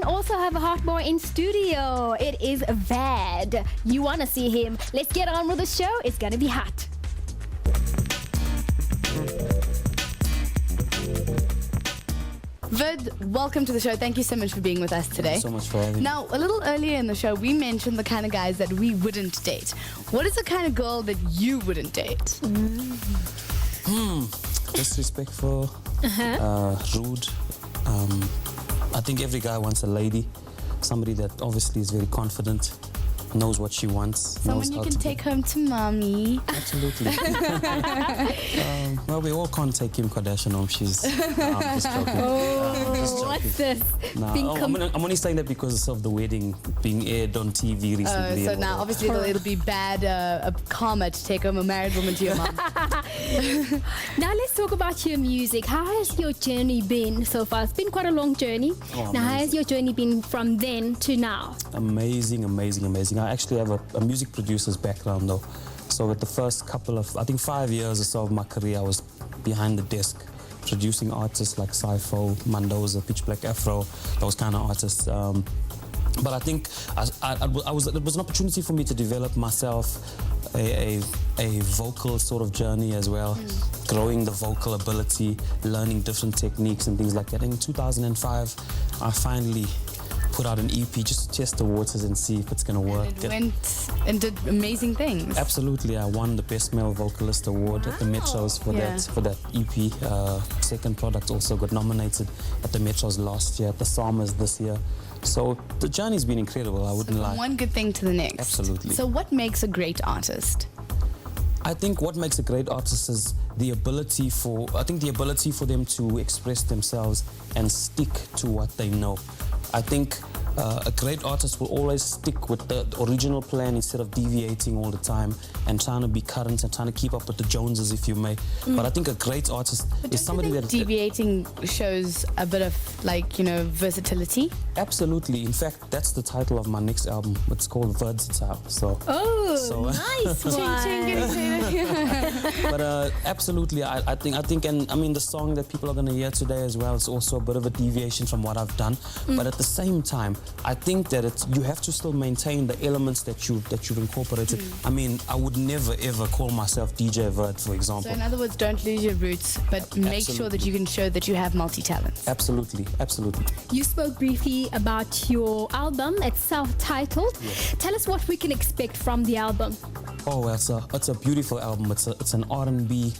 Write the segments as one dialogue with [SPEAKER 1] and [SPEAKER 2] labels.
[SPEAKER 1] and also have a hot boy in studio. It is VERD. You want to see him? Let's get on with the show. It's going to be hot.
[SPEAKER 2] VERD, welcome to the show. Thank you so much for being with us today.
[SPEAKER 3] Thank you so much for having me.
[SPEAKER 2] Now, a little earlier in the show, we mentioned the kind of guys that we wouldn't date. What is the kind of girl that you wouldn't date?
[SPEAKER 3] Disrespectful, rude. I think every guy wants a lady, somebody that obviously is very confident, knows what she wants.
[SPEAKER 2] Someone you can take home to mommy.
[SPEAKER 3] Absolutely. Well, we all can't take Kim Kardashian home. She's... No, I'm just joking.
[SPEAKER 1] What's this?
[SPEAKER 3] I'm only saying that because of the wedding being aired on TV recently.
[SPEAKER 2] So now, obviously, it'll be bad karma to take home a married woman to your mom.
[SPEAKER 1] Now, let's talk about your music. How has your journey been so far? It's been quite a long journey. Now, how has your journey been from then to now?
[SPEAKER 3] Amazing, amazing, amazing. I actually have a music producer's background, though. So with the first couple of, I think 5 years or so of my career, I was behind the desk producing artists like Cypho, Mandoza, Pitch Black Afro, those kind of artists. But I think it was an opportunity for me to develop myself a vocal sort of journey as well, growing the vocal ability, learning different techniques and things like that. In 2005, I finally put out an EP just to test the waters and see if it's going to work.
[SPEAKER 2] And it went and did amazing things.
[SPEAKER 3] Absolutely. I won the Best Male Vocalist Award at the Metros for that EP. Second product also got nominated at the Metros last year, at the Summers this year. So the journey's been incredible, I wouldn't lie.
[SPEAKER 2] One good thing to the next.
[SPEAKER 3] Absolutely.
[SPEAKER 2] So what makes a great artist?
[SPEAKER 3] I think what makes a great artist is the ability for them to express themselves and stick to what they know. I think a great artist will always stick with the original plan instead of deviating all the time and trying to be current and trying to keep up with the Joneses, if you may. But I think a great artist is somebody that...
[SPEAKER 2] deviating shows a bit of, like, you know, versatility?
[SPEAKER 3] Absolutely. In fact, that's the title of my next album. It's called VERD. So,
[SPEAKER 1] nice one.
[SPEAKER 3] But absolutely, I think, and I mean, the song that people are going to hear today as well is also a bit of a deviation from what I've done. But at the same time, I think that you have to still maintain the elements that you've incorporated. I mean, I would never ever call myself DJ VERD, for example.
[SPEAKER 2] So in other words, don't lose your roots, but make sure that you can show that you have multi-talents.
[SPEAKER 3] Absolutely, absolutely.
[SPEAKER 1] You spoke briefly about your album. It's self-titled.
[SPEAKER 3] Yes.
[SPEAKER 1] Tell us what we can expect from the album.
[SPEAKER 3] Oh, it's a beautiful album. It's an R&B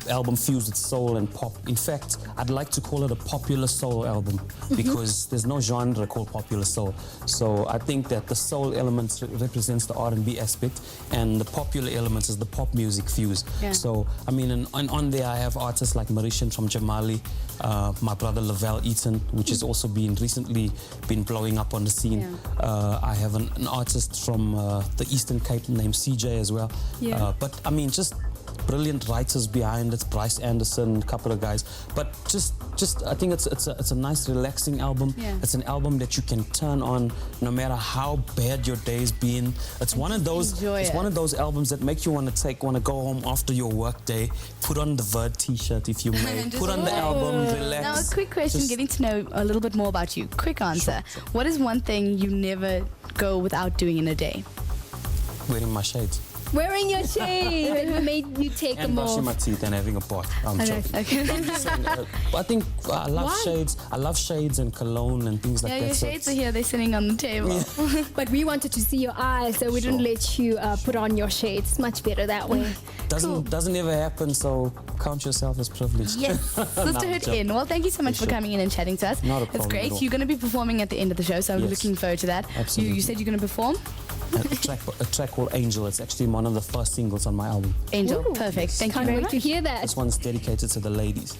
[SPEAKER 3] album fused with soul and pop. In fact, I'd like to call it a popular soul album because there's no genre called popular soul. So I think that the soul element represents the R&B aspect and the popular elements is the pop music fuse.
[SPEAKER 1] Yeah.
[SPEAKER 3] So, I mean, on there I have artists like Marishan from Jamali, my brother Lavelle Eaton, which has also recently been blowing up on the scene.
[SPEAKER 1] Yeah.
[SPEAKER 3] I have an artist from the Eastern Cape named CJ as well.
[SPEAKER 1] Yeah.
[SPEAKER 3] But I mean, just brilliant writers behind it, Bryce Anderson, a couple of guys. But just I think it's a nice, relaxing album.
[SPEAKER 2] Yeah.
[SPEAKER 3] It's an album that you can turn on no matter how bad your day's been. It's one of those albums that make you want to go home after your work day, put on the VERD t-shirt if you may, put on the album, relax.
[SPEAKER 2] Now, a quick question, getting to know a little bit more about you. Quick answer.
[SPEAKER 3] Sure.
[SPEAKER 2] What is one thing you never go without doing in a day?
[SPEAKER 3] Wearing my shades.
[SPEAKER 1] Wearing your shades that made you take
[SPEAKER 3] And
[SPEAKER 1] them off.
[SPEAKER 3] brushing my teeth and having a bath. I'm joking.
[SPEAKER 2] Okay.
[SPEAKER 3] I'm just saying, I think I love shades. I love shades and cologne and things like
[SPEAKER 2] Yeah,
[SPEAKER 3] that.
[SPEAKER 2] your shades are here. They're sitting on the table.
[SPEAKER 1] But we wanted to see your eyes, so we didn't let you put on your shades. Much better that way.
[SPEAKER 3] Doesn't ever happen, so count yourself as privileged.
[SPEAKER 2] Yes. Sisterhood in. Well, thank you so much for coming in and chatting to us.
[SPEAKER 3] Not a
[SPEAKER 2] It's
[SPEAKER 3] problem
[SPEAKER 2] great.
[SPEAKER 3] at all.
[SPEAKER 2] You're going to be performing at the end of the show, so I'm looking forward to that.
[SPEAKER 3] Absolutely.
[SPEAKER 2] You said you're going to perform?
[SPEAKER 3] A track called Angel. It's actually one of the first singles on my album.
[SPEAKER 2] Angel.
[SPEAKER 1] Ooh,
[SPEAKER 2] Perfect. Thank you
[SPEAKER 1] Can't
[SPEAKER 2] very
[SPEAKER 1] wait
[SPEAKER 2] much.
[SPEAKER 1] to hear that.
[SPEAKER 3] This one's dedicated to the ladies.